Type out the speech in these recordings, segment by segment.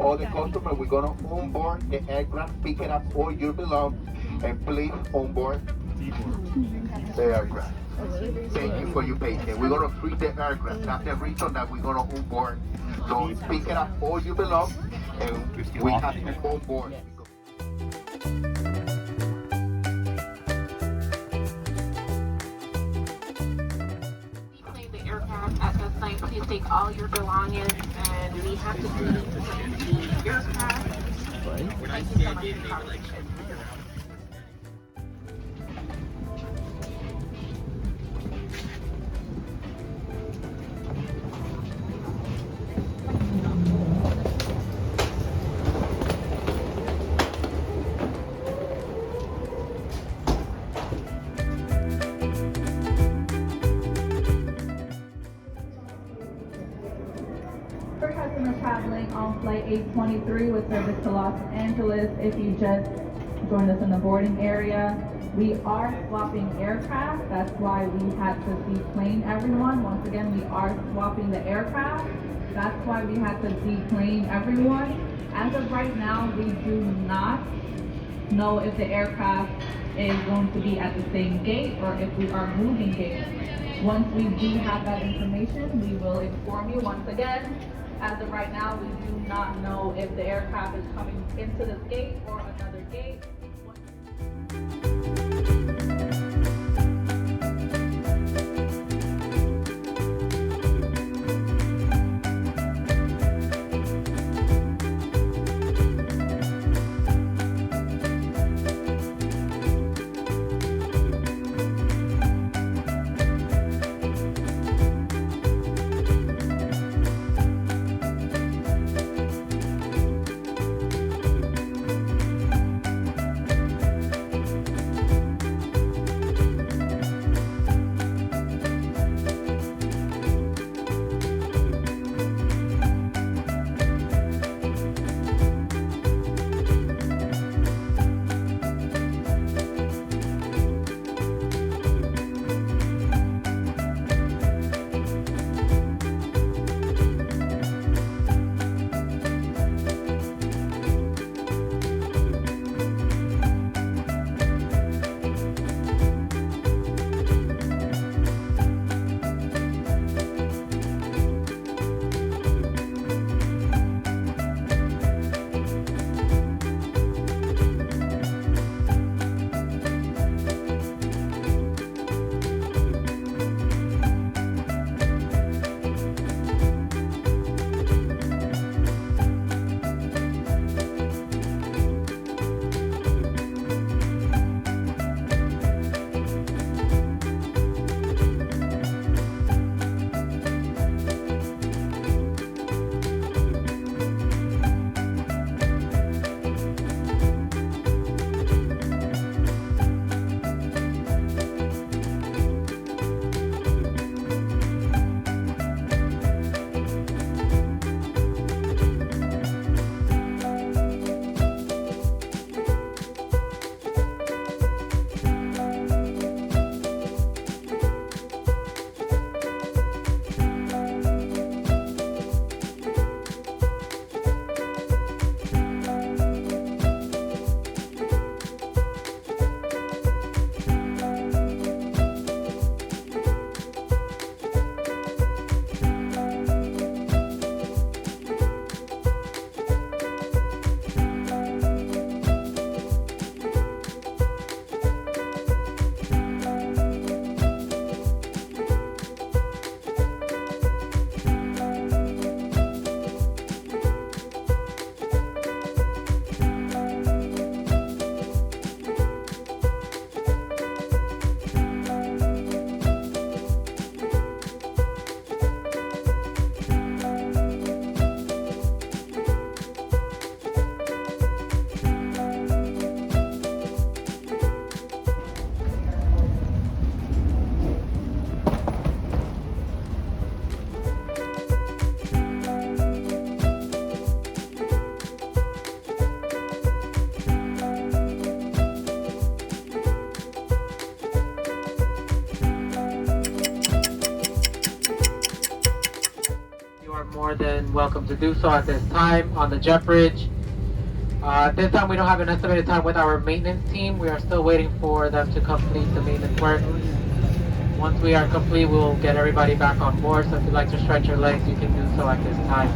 all the customers, we're gonna onboard the aircraft, pick it up all your belongings, and place onboard the aircraft. Thank you for your patience. We're gonna free the aircraft. That's the reason that we're gonna onboard. So pick it up all you belong, and we have to onboard. The aircraft at this time, please take all your belongings, and we have to leave the aircraft. Thank you so much for your collaboration. For customers traveling on Flight 823 with service to Los Angeles, if you just joined us in the boarding area, we are swapping aircraft. That's why we had to deplane everyone. Once again, we are swapping the aircraft. That's why we had to deplane everyone. As of right now, we do not know if the aircraft is going to be at the same gate or if we are moving gates. Once we do have that information, we will inform you once again. As of right now, we do not know if the aircraft is coming into this gate or another gate. more than welcome to do so at this time on the jet bridge. This time we don't have an estimated time with our maintenance team. We are still waiting for them to complete the maintenance work. Once we are complete, we'll get everybody back on board. So if you'd like to stretch your legs, you can do so at this time.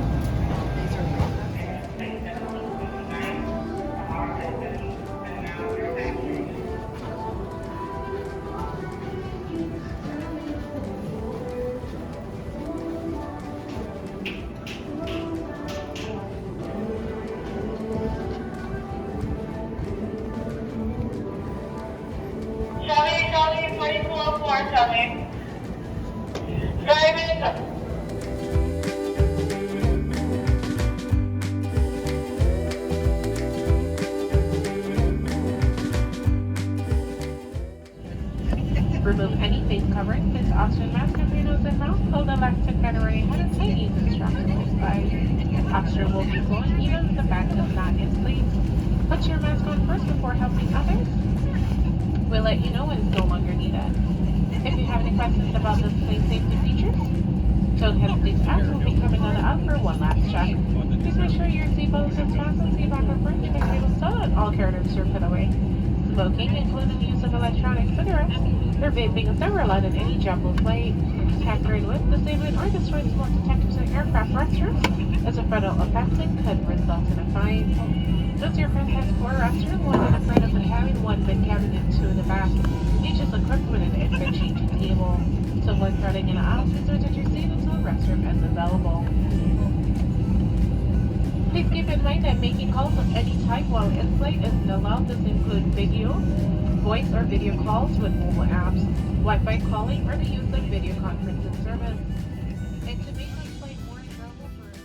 Charlie, 24, Charlie. Driving. Remove any face covering, place oxygen mask over your nose and mouth, pull the elastic category ahead and tighten the instructions by. Oxygen will be flowing even if the bag does not inflate. Put your mask on first before helping others. We'll let you know when it's no longer needed. If you have any questions about this plane safety features, don't hesitate to ask. We'll be coming on up for one last check. Please make sure your seatbelt is fastened to your back of bridge, make table still, and all carriers are put away. Smoking, including the use of electronic cigarettes, or vaping is never allowed in any jumbo flight. Tampering with, disabling, or destroying smoke detectors in aircraft restrooms is a federal offense and could result in a fine. Does your friend has 4 restrooms, one in the front of the cabin, one mid-cabin, and 2 in the back? Each is equipped with an infant changing table. To avoid crowding in aisles, please rotate your seat until the restroom is available. Please keep in mind that making calls of any type while in flight isn't allowed. This includes video, voice or video calls with mobile apps, Wi-Fi calling, or the use of video conferencing service. And to make this flight more enjoyable for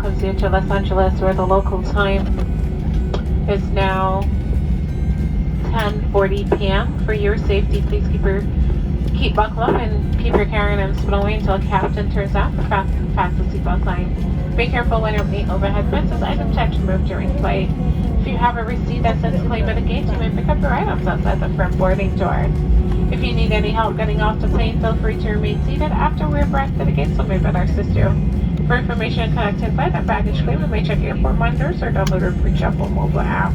welcomes you to Los Angeles, where the local time is now 10:40 p.m. For your safety, please keep buckle up and keep your carry-ons flowing until captain turns out the fastest seatbelt sign. Be careful when your overhead fences items have to move during flight. If you have a receipt that says claim at the gate, you may pick up your items outside the front boarding door. If you need any help getting off the plane, feel free to remain seated after we're brought to the gate so we better assist you. For information on connected flight and baggage claim, you may check airport monitors or download our free Shuffle mobile app.